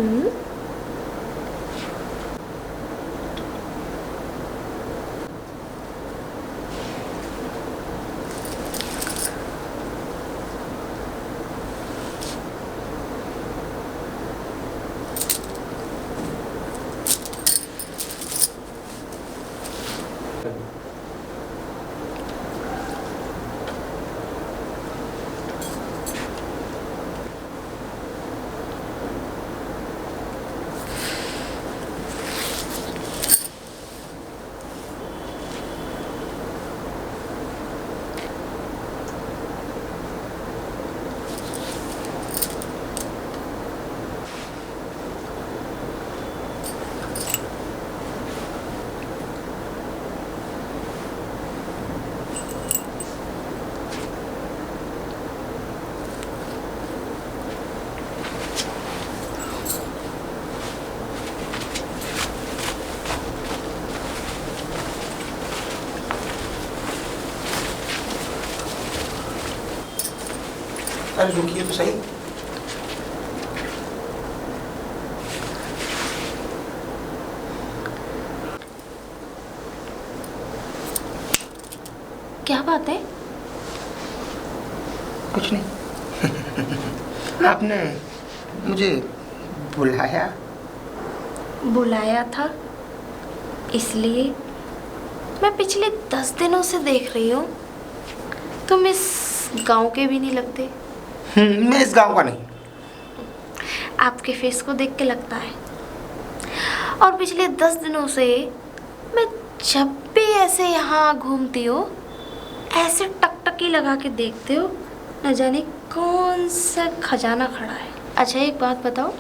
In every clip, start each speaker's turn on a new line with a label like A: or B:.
A: हम्म।
B: अरे रुकिए तो सही।
A: क्या बात है?
B: कुछ नहीं। आपने मुझे बुलाया?
A: बुलाया था इसलिए मैं पिछले 10 दिनों से देख रही हूँ। तुम इस गांव के भी नहीं लगते।
B: मैं इस गांव का नहीं।
A: आपके फेस को देख के लगता है। और पिछले 10 दिनों से मैं जब भी ऐसे यहाँ घूमती हो, ऐसे टकटकी लगा के देखते हो, न जाने कौन सा खजाना खड़ा है। अच्छा एक बात बताओ,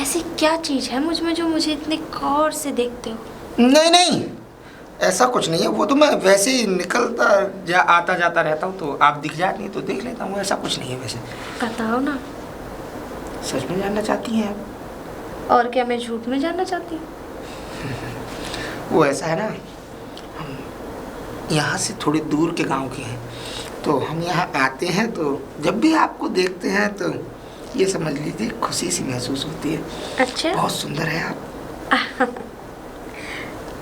A: ऐसी क्या चीज़ है मुझ में जो मुझे इतने गौर से देखते हो?
B: नहीं नहीं, ऐसा कुछ नहीं है। वो तो मैं वैसे ही निकलता आता जाता रहता हूँ, तो आप दिख जाती हैं तो देख लेता हूँ। ऐसा कुछ नहीं है वैसे।
A: बताओ ना।
B: सच में जानना चाहती हैं आप?
A: और क्या मैं झूठ में जानना चाहती हूँ?
B: वो ऐसा है ना, हम यहाँ से थोड़ी दूर के गांव के हैं, तो हम यहाँ आते हैं तो जब भी आपको देखते हैं तो ये समझ लीजिए खुशी सी महसूस होती है।
A: अच्छा।
B: बहुत सुंदर है आप।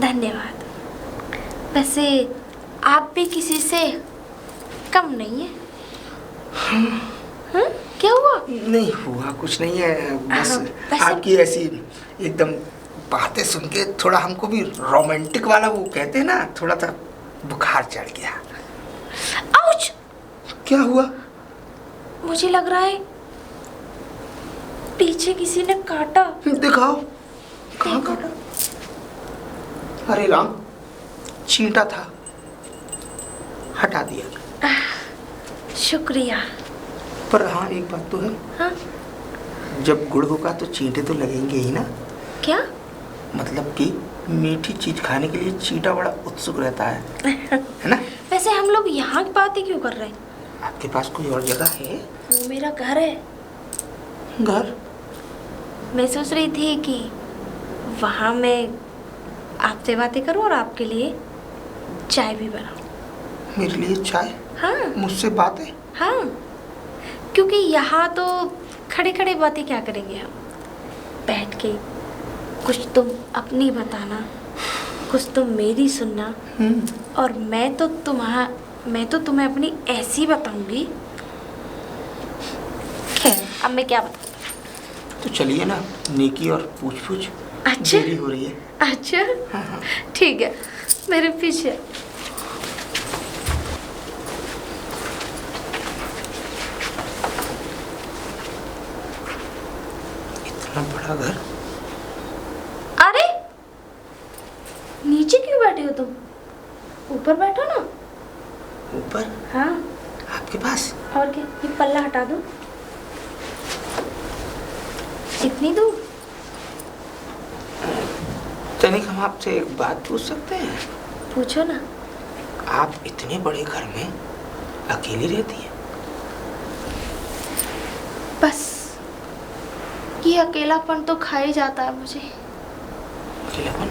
A: धन्यवाद। वैसे आप भी किसी से कम नहीं है। क्या हुआ?
B: नहीं हुआ कुछ नहीं है, बस
A: वैसे
B: आपकी ऐसी एकदम बातें सुन के थोड़ा हमको भी रोमांटिक वाला वो कहते हैं ना, थोड़ा सा बुखार चढ़ गया।
A: आउच!
B: क्या हुआ?
A: मुझे लग रहा है पीछे किसी ने काटा।
B: दिखाओ। कहाँ काटा? अरे राम, चींटा था, हटा दिया।
A: शुक्रिया।
B: पर हाँ एक बात तो है।
A: हाँ?
B: जब गुड़ होगा तो चींटे तो लगेंगे ही ना।
A: क्या?
B: मतलब कि मीठी चीज खाने के लिए चींटा बड़ा उत्सुक रहता है ना?
A: वैसे हम लोग यहाँ की बात ही क्यों कर रहे हैं?
B: आपके पास कोई और जगह है?
A: वो मेरा घर है।
B: घर?
A: मैं सोच रही थी कि वहाँ मैं आपसे बातें करूँ और आपके लिए चाय भी बनाऊँ।
B: मेरे लिए चाय?
A: हाँ।
B: मुझसे बातें?
A: हाँ, क्योंकि यहाँ तो खड़े खड़े बातें क्या करेंगे हम, बैठ के कुछ तुम अपनी बताना, कुछ तुम मेरी सुनना, और मैं तो तुम्हें अपनी ऐसी बताऊंगी। खैर अब मैं क्या बताऊँ?
B: तो चलिए ना, नेकी और पूछ पूछ।
A: अच्छा
B: देरी हो रही है।
A: अच्छा
B: हाँ।
A: ठीक है, मेरे पीछे।
B: इतना बड़ा घर?
A: अरे नीचे क्यों बैठे हो तुम? ऊपर बैठो ना।
B: ऊपर?
A: हाँ।
B: आपके पास?
A: और क्या, ये पल्ला हटा दो। इतनी दूर?
B: तनिक हम आपसे एक बात पूछ सकते हैं?
A: पूछो ना।
B: आप इतने बड़े घर में अकेली रहती हैं?
A: बस ये अकेलापन तो खा ही जाता है मुझे।
B: अकेलापन?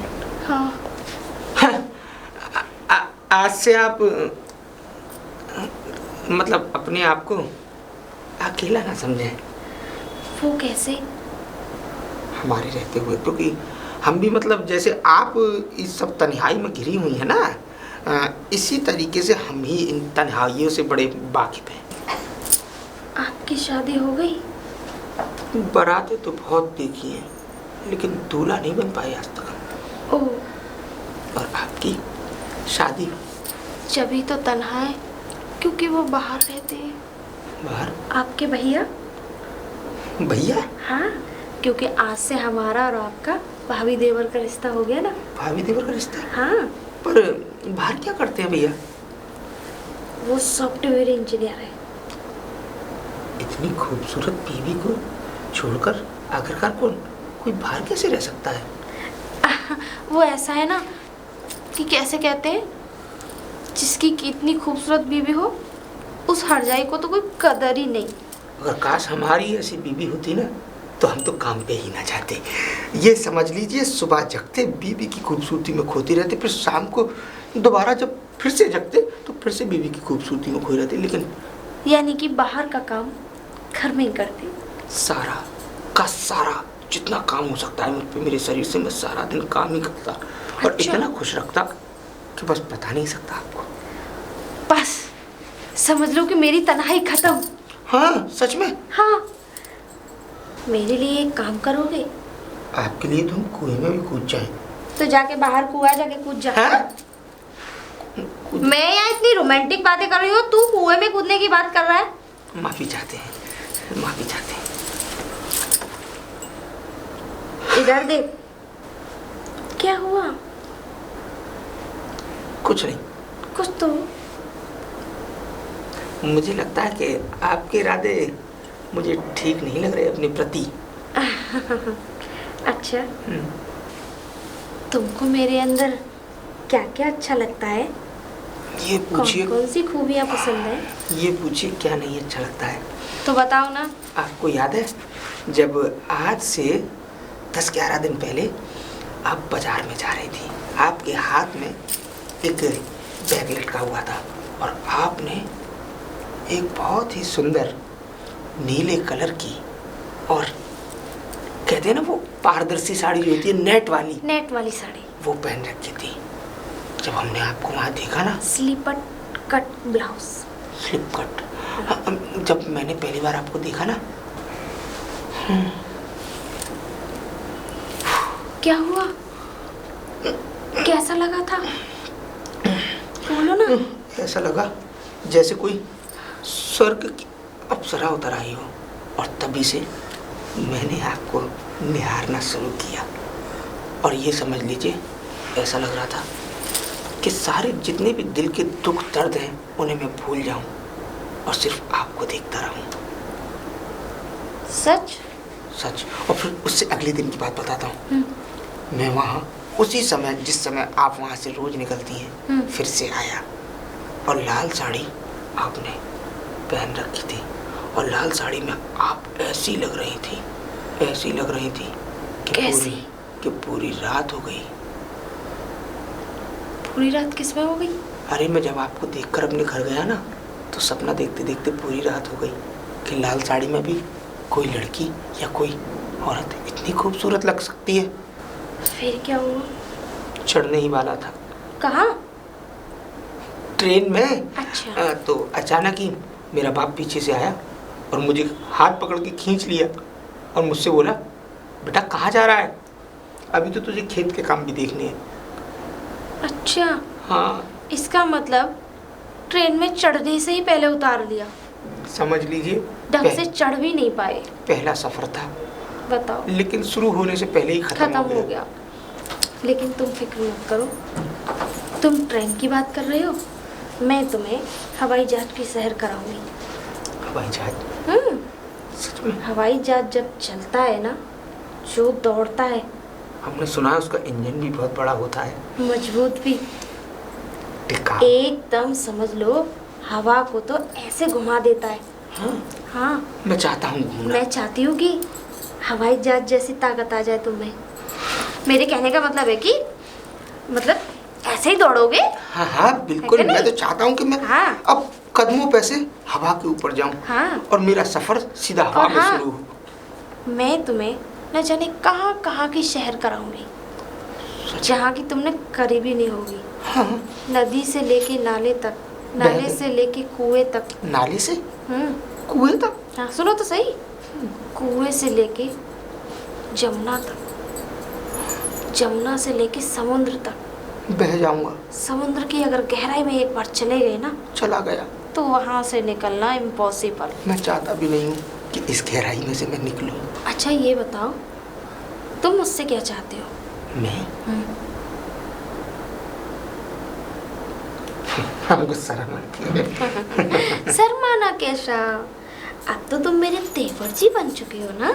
A: हाँ।
B: आज से आप मतलब अपने आप को अकेला ना समझें।
A: वो कैसे?
B: हमारे रहते हुए, क्योंकि हम भी मतलब जैसे आप इस सब तन्हाई में घिरी हुई है ना, इसी तरीके से हम ही इन तन्हाइयों से बड़े वाकिफ हैं।
A: आपकी शादी हो गई?
B: बारातें तो बहुत देखी हैं, लेकिन दूल्हा नहीं बन पाए आज तक।
A: ओह,
B: और आपकी शादी?
A: जभी तो तन्हा है क्योंकि वो बाहर रहते हैं।
B: बाहर?
A: आपके भैया?
B: भैया?
A: हाँ, क्योंकि आज से हमारा और आपका भाभी देवर का रिश्ता हो गया ना।
B: भाभी देवर का रिश्ता?
A: हाँ।
B: पर बाहर क्या करते हैं भैया?
A: वो सॉफ्टवेयर इंजीनियर है।
B: इतनी खूबसूरत बीवी को छोड़कर आखिरकार कोई बाहर कैसे रह सकता है?
A: वो ऐसा है ना कि कैसे कहते हैं, जिसकी इतनी खूबसूरत बीवी हो उस हरजाई को तो कोई कदर ही नहीं।
B: अगर काश हमारी ऐसी बीवी होती ना, तो हम तो काम पे ही ना जाते। ये समझ लीजिए, सुबह जगते बीवी की खूबसूरती में खोती रहते, फिर शाम को दोबारा जब फिर से जगते तो फिर से बीवी की खूबसूरती में खोई रहते। लेकिन
A: यानी कि बाहर का काम घर में ही करते।
B: सारा का सारा जितना काम हो सकता है मुझ पे, मेरे शरीर से मैं सारा दिन काम ही करता और
A: अच्छा।
B: इतना खुश रखता कि बस बता नहीं सकता आपको।
A: बस समझ लो कि मेरी तन्हाई खत्म।
B: हाँ, सच में।
A: हाँ, मेरे लिए एक काम करोगे?
B: आपके लिए तो हम कुएं में भी कूद जाएं।
A: तो जाके बाहर कुआं जाके कूद जा।
B: हाँ?
A: मैं यहाँ इतनी रोमांटिक बातें कर रही हूँ, तू कुएं में कूदने की बात कर रहा है।
B: माफी चाहते हैं, माफी चाहते हैं।
A: इधर देख, क्या हुआ?
B: कुछ नहीं।
A: कुछ तो।
B: मुझे लगता है कि आपके इरादे मुझे ठीक नहीं लग रहे अपने प्रति।
A: अच्छा, तुमको मेरे अंदर क्या क्या अच्छा लगता है?
B: ये पूछिए,
A: कौन कौन सी खूबियाँ पसंद है?
B: ये पूछिए क्या नहीं अच्छा लगता है।
A: तो बताओ ना।
B: आपको याद है जब आज से 10-11 दिन पहले आप बाजार में जा रही थी, आपके हाथ में एक बैग लटका हुआ था और आपने एक बहुत ही सुंदर नीले कलर की, और कहते हैं ना वो पारदर्शी साड़ी जो होती है, नेट वाली
A: साड़ी,
B: वो पहन रखी थी। जब हमने आपको वहाँ देखा ना,
A: sleeper cut blouse.
B: Slip cut. जब मैंने पहली बार आपको देखा ना,
A: क्या हुआ? कैसा लगा था? बोलो ना।
B: ऐसा लगा जैसे कोई स्वर्ग की अप्सरा उतर आई हो, और तभी से मैंने आपको निहारना शुरू किया। और ये समझ लीजिए, ऐसा लग रहा था कि सारे जितने भी दिल के दुख दर्द हैं उन्हें मैं भूल जाऊं और सिर्फ आपको देखता रहूं।
A: सच?
B: सच। और फिर उससे अगले दिन की बात बताता हूँ। मैं वहाँ उसी समय, जिस समय आप वहाँ से रोज निकलती हैं, फिर से आया और लाल साड़ी आपने पहन रखी थी, और लाल साड़ी में आप ऐसी लग रही थी कि पूरी रात हो गई।
A: पूरी रात किस में हो गई?
B: अरे मैं जब आपको देखकर अपने घर गया ना, तो सपना देखते देखते पूरी रात हो गई कि लाल साड़ी में भी कोई लड़की या कोई औरत इतनी खूबसूरत लग सकती है।
A: फिर क्या हुआ?
B: चढ़ने ही वाला था।
A: कहाँ?
B: ट्रेन में।
A: अच्छा।
B: तो अचानक ही मेरा बाप पीछे से आया और मुझे हाथ पकड़ के खींच लिया और मुझसे बोला, बेटा कहाँ जा रहा है? अभी तो तुझे खेत के काम भी देखने हैं।
A: अच्छा।
B: हाँ।
A: इसका मतलब ट्रेन में चढ़ने से ही पहले उतार लिया।
B: समझ लीजिए
A: ढंग से चढ़ भी नहीं पाए।
B: पहला सफर था।
A: बताओ।
B: लेकिन शुरू होने से पहले ही खत्म हो गया।
A: लेकिन तुम फिक्र मत करो, तुम ट्रेन की बात कर रहे हो, मैं तुम्हें हवाई जहाज की सैर कराऊंगी।
B: हवाई जहाज? सच में?
A: हवाई जहाज जब चलता है ना, जो दौड़ता है,
B: हमने सुना है उसका इंजन भी बहुत बड़ा होता है,
A: मजबूत भी। एकदम समझ लो, हवा को तो ऐसे घुमा देता है। हाँ।
B: मैं चाहता हूँ घूमना।
A: मैं चाहती हूँ कि हवाई जहाज जैसी ताकत आ जाए तुम्हें। मेरे कहने का मतलब है कि मतलब ऐसे ही दौड़ोगे।
B: हाँ हाँ बिल्कुल। मैं तो चाहता हूँ कि मैं अब कदमों पे से हवा के ऊपर जाऊँ, और मेरा सफर सीधा हवा में शुरू हो।
A: मैं तुम्हें न जाने कहाँ कहाँ की शहर कराऊंगी, जहाँ की तुमने करी भी नहीं होगी।
B: हाँ।
A: नदी से लेके नाले तक, नाले से लेके कुएं तक।
B: नाले से कुएं तक?
A: हाँ सुनो तो सही, कुएं से लेके जमुना तक, जमुना से लेके समुद्र तक।
B: बह जाऊंगा।
A: समुद्र की अगर गहराई में एक बार चले गए ना,
B: चला गया
A: तो वहाँ से निकलना इम्पॉसिबल।
B: मैं चाहता भी नहीं हूँ कि इस गहराई में से मैं निकलूं।
A: अच्छा ये बताओ, तुम मुझसे क्या चाहते हो?
B: मैं? हमको शर्म आती है।
A: शर्माना कैसा, अब तो तुम मेरे तेवर जी बन चुके हो ना।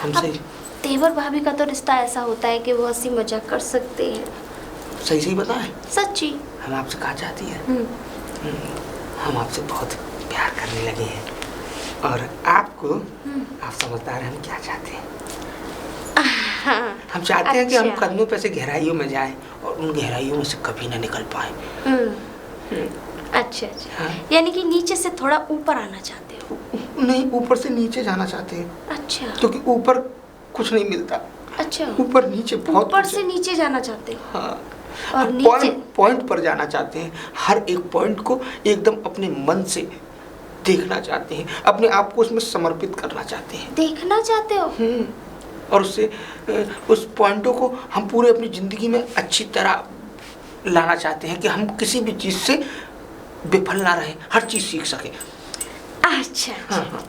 B: हमसे
A: अब तेवर भाभी का तो रिश्ता ऐसा होता है कि वो हंसी मजाक कर सकते हैं।
B: सही सही बताएं।
A: सच्ची।
B: हम आपसे कहा चाहती है, हम आपसे बहुत प्यार करने लगे हैं और आपको, आप समझदार हैं हम क्या चाहते हैं। हम चाहते हैं कि हम
A: अच्छा।
B: कदमों पे से गहराइयों में जाएं और उन गहराइयों में से कभी ना निकल पाए।
A: अच्छा अच्छा, यानी कि नीचे से थोड़ा ऊपर आना चाहते हो?
B: नहीं, ऊपर से नीचे जाना चाहते हैं।
A: अच्छा।
B: क्योंकि ऊपर कुछ नहीं मिलता।
A: अच्छा,
B: ऊपर नीचे बहुत
A: ऊपर
B: कुछ
A: से
B: है।
A: नीचे जाना चाहते हो?
B: हाँ।
A: और नीचे
B: पॉइंट पर जाना चाहते हैं, हर एक पॉइंट को एकदम अपने मन से देखना चाहते हैं, अपने आप को उसमें समर्पित करना चाहते हैं।
A: देखना चाहते हो?
B: और उससे उस पॉइंटों को हम पूरे अपनी ज़िंदगी में अच्छी तरह लाना चाहते हैं कि हम किसी भी चीज़ से विफल ना रहें, हर चीज़ सीख सकें।
A: अच्छा अच्छा।
B: हाँ।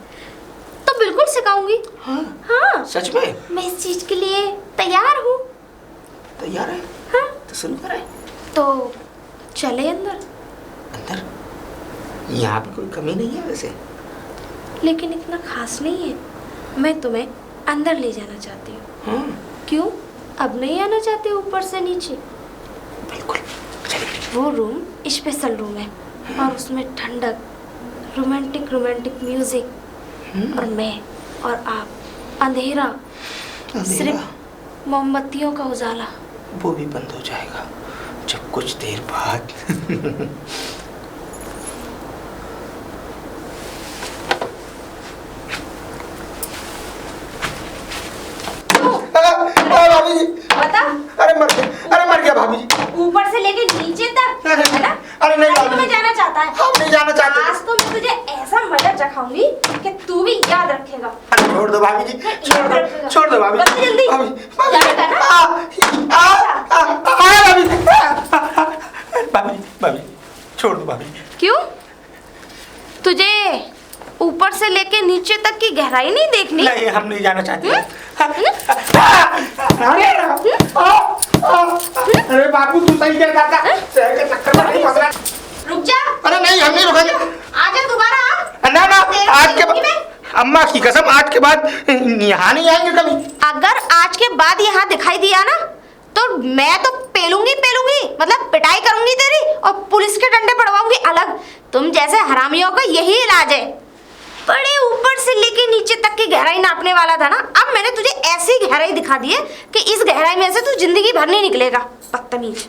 A: तो बिल्कुल सिखाऊंगी।
B: हाँ।
A: हाँ,
B: सच में?
A: मैं इस चीज के लिए तैयार हूँ।
B: तैयार है?
A: हाँ।
B: तो शुरू करें।
A: तो चले अंदर।
B: अंदर? यहाँ पे कोई कमी नहीं है वैसे।
A: लेकिन इतना खास नहीं है, मैं तुम्हें अंदर ले जाना चाहती हूँ।
B: हाँ।
A: क्यों, अब नहीं आना चाहते ऊपर से नीचे?
B: बिल्कुल, चलिए।
A: वो रूम स्पेशल रूम है और उसमें ठंडक, रोमांटिक रोमांटिक म्यूजिक, और मैं और आप, अंधेरा, सिर्फ मोमबत्तियों का उजाला।
B: वो भी बंद हो जाएगा जब कुछ देर बाद भाभी जी।
A: बता।
B: अरे मर गया भाभी जी।
A: ऊपर से लेके नीचे तक, है ना?
B: अरे नहीं
A: आज
B: भाभी
A: मैं
B: जी।
A: जाना चाहता है।
B: हम नहीं जाना चाहते।
A: आज तो मैं तुझे ऐसा मजा चखाऊंगी कि तू भी याद रखेगा।
B: अरे छोड़ दो भाभी जी, छोड़ दो भाभी
A: बस जल्दी। जाएगा ना?
B: भाभी छोड़ दो भाभी।
A: क्यों, तुझे ऊपर से लेके नीचे तक की गहराई नहीं देखनी?
B: नहीं, हम नहीं जाना चाहते। अरे बाबू तू सही कह रहा था, शहर के चक्कर में नहीं फंस रहा।
A: रुक जा।
B: अरे नहीं, हम नहीं रुकेंगे।
A: आजा दोबारा आ।
B: ना आज के बाद, अम्मा की कसम, आज के बाद यहाँ नहीं आएंगे कभी।
A: अगर आज के बाद यहाँ दिखाई दिया ना, तो मैं तो पेलूंगी, मतलब पिटाई करूंगी तेरी, और पुलिस के डंडे पड़वाऊंगी अलग। तुम जैसे हरामियों का यही इलाज है। बड़े ऊपर से लेके नीचे तक की गहराई नापने वाला था ना, अब मैंने तुझे ऐसी गहराई दिखा दी है कि इस गहराई में से तू जिंदगी भर नहीं निकलेगा। बदतमीज।